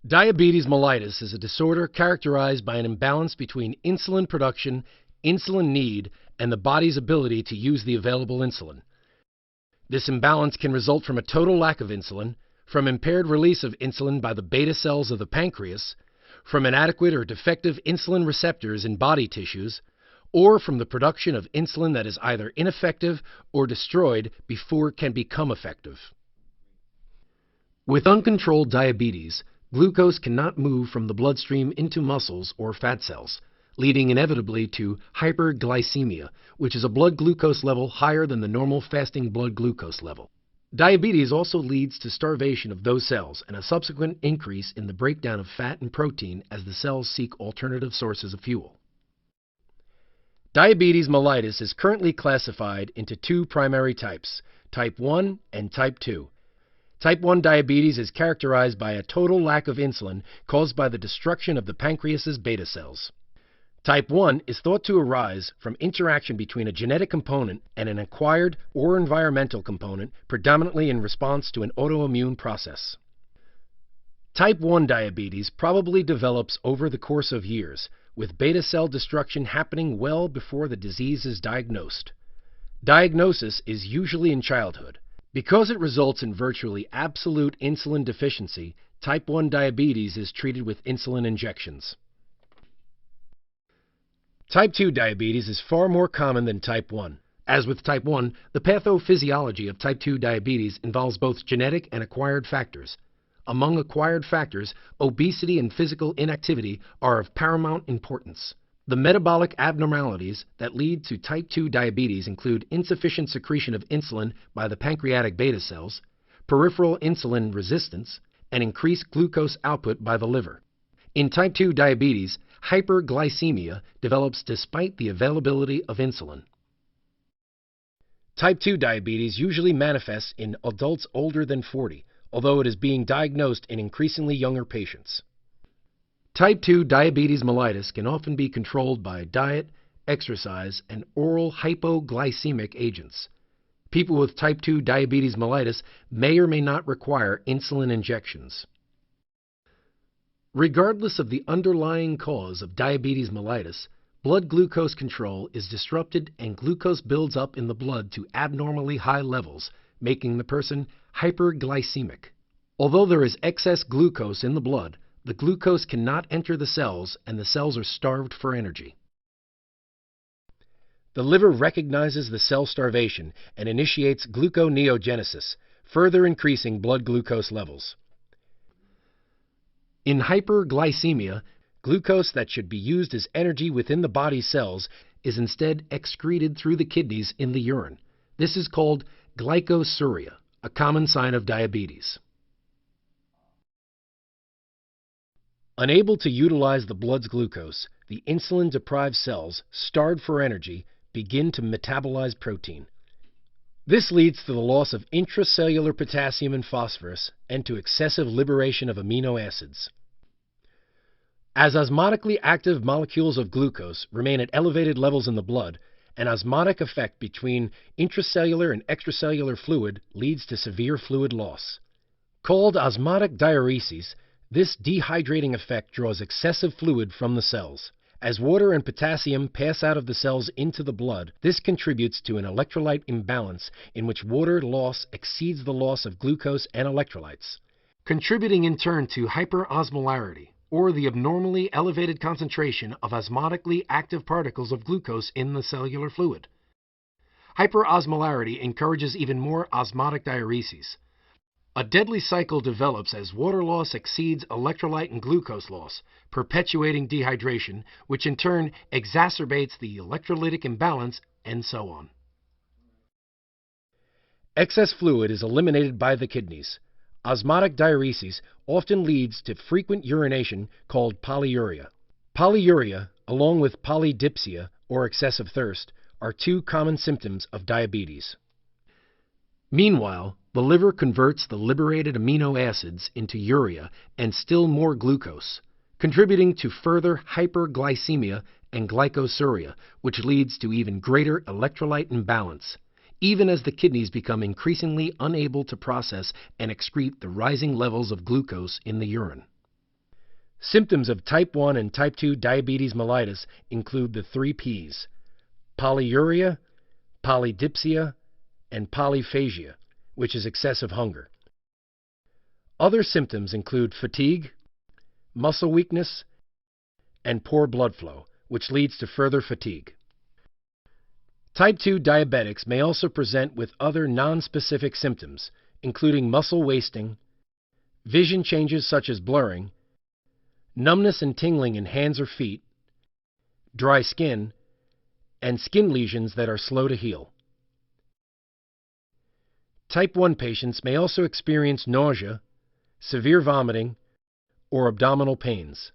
Diabetes mellitus is a disorder characterized by an imbalance between insulin production, insulin need, and the body's ability to use the available insulin. This imbalance can result from a total lack of insulin, from impaired release of insulin by the beta cells of the pancreas, from inadequate or defective insulin receptors in body tissues, or from the production of insulin that is either ineffective or destroyed before it can become effective. With uncontrolled diabetes, glucose cannot move from the bloodstream into muscles or fat cells, leading inevitably to hyperglycemia, which is a blood glucose level higher than the normal fasting blood glucose level. Diabetes also leads to starvation of those cells and a subsequent increase in the breakdown of fat and protein as the cells seek alternative sources of fuel. Diabetes mellitus is currently classified into two primary types, type 1 and type 2. Type 1 diabetes is characterized by a total lack of insulin caused by the destruction of the pancreas's beta cells. Type 1 is thought to arise from interaction between a genetic component and an acquired or environmental component, predominantly in response to an autoimmune process. Type 1 diabetes probably develops over the course of years, with beta cell destruction happening well before the disease is diagnosed. Diagnosis is usually in childhood. Because it results in virtually absolute insulin deficiency, type 1 diabetes is treated with insulin injections. Type 2 diabetes is far more common than type 1. As with type 1, the pathophysiology of type 2 diabetes involves both genetic and acquired factors. Among acquired factors, obesity and physical inactivity are of paramount importance. The metabolic abnormalities that lead to type 2 diabetes include insufficient secretion of insulin by the pancreatic beta cells, peripheral insulin resistance, and increased glucose output by the liver. In type 2 diabetes, hyperglycemia develops despite the availability of insulin. Type 2 diabetes usually manifests in adults older than 40, although it is being diagnosed in increasingly younger patients. Type 2 diabetes mellitus can often be controlled by diet, exercise, and oral hypoglycemic agents. People with type 2 diabetes mellitus may or may not require insulin injections. Regardless of the underlying cause of diabetes mellitus, blood glucose control is disrupted and glucose builds up in the blood to abnormally high levels, making the person hyperglycemic. Although there is excess glucose in the blood, the glucose cannot enter the cells and the cells are starved for energy. The liver recognizes the cell starvation and initiates gluconeogenesis, further increasing blood glucose levels. In hyperglycemia, glucose that should be used as energy within the body's cells is instead excreted through the kidneys in the urine. This is called glycosuria, a common sign of diabetes. Unable to utilize the blood's glucose, the insulin-deprived cells, starved for energy, begin to metabolize protein. This leads to the loss of intracellular potassium and phosphorus and to excessive liberation of amino acids. As osmotically active molecules of glucose remain at elevated levels in the blood, an osmotic effect between intracellular and extracellular fluid leads to severe fluid loss. Called osmotic diuresis, this dehydrating effect draws excessive fluid from the cells. As water and potassium pass out of the cells into the blood, this contributes to an electrolyte imbalance in which water loss exceeds the loss of glucose and electrolytes, contributing in turn to hyperosmolarity, or the abnormally elevated concentration of osmotically active particles of glucose in the cellular fluid. Hyperosmolarity encourages even more osmotic diuresis. A deadly cycle develops as water loss exceeds electrolyte and glucose loss, perpetuating dehydration, which in turn exacerbates the electrolytic imbalance, and so on. Excess fluid is eliminated by the kidneys. Osmotic diuresis often leads to frequent urination called polyuria. Polyuria, along with polydipsia, or excessive thirst, are two common symptoms of diabetes. Meanwhile, the liver converts the liberated amino acids into urea and still more glucose, contributing to further hyperglycemia and glycosuria, which leads to even greater electrolyte imbalance, even as the kidneys become increasingly unable to process and excrete the rising levels of glucose in the urine. Symptoms of type 1 and type 2 diabetes mellitus include the 3 Ps: polyuria, polydipsia, and polyphagia, which is excessive hunger. Other symptoms include fatigue, muscle weakness, and poor blood flow, which leads to further fatigue. Type 2 diabetics may also present with other nonspecific symptoms, including muscle wasting, vision changes such as blurring, numbness and tingling in hands or feet, dry skin, and skin lesions that are slow to heal. Type 1 patients may also experience nausea, severe vomiting, or abdominal pains.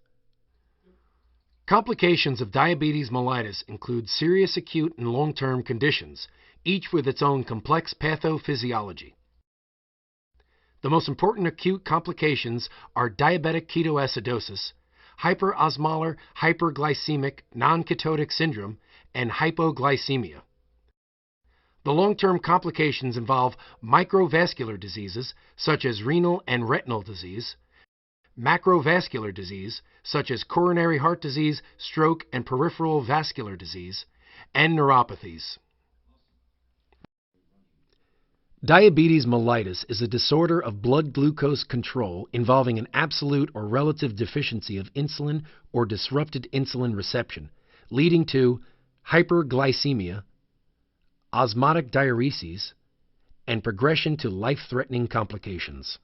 Complications of diabetes mellitus include serious acute and long-term conditions, each with its own complex pathophysiology. The most important acute complications are diabetic ketoacidosis, hyperosmolar hyperglycemic non-ketotic syndrome, and hypoglycemia. The long-term complications involve microvascular diseases such as renal and retinal disease, macrovascular disease such as coronary heart disease, stroke, and peripheral vascular disease, and neuropathies. Diabetes mellitus is a disorder of blood glucose control involving an absolute or relative deficiency of insulin or disrupted insulin reception, leading to hyperglycemia, osmotic diuresis, and progression to life-threatening complications.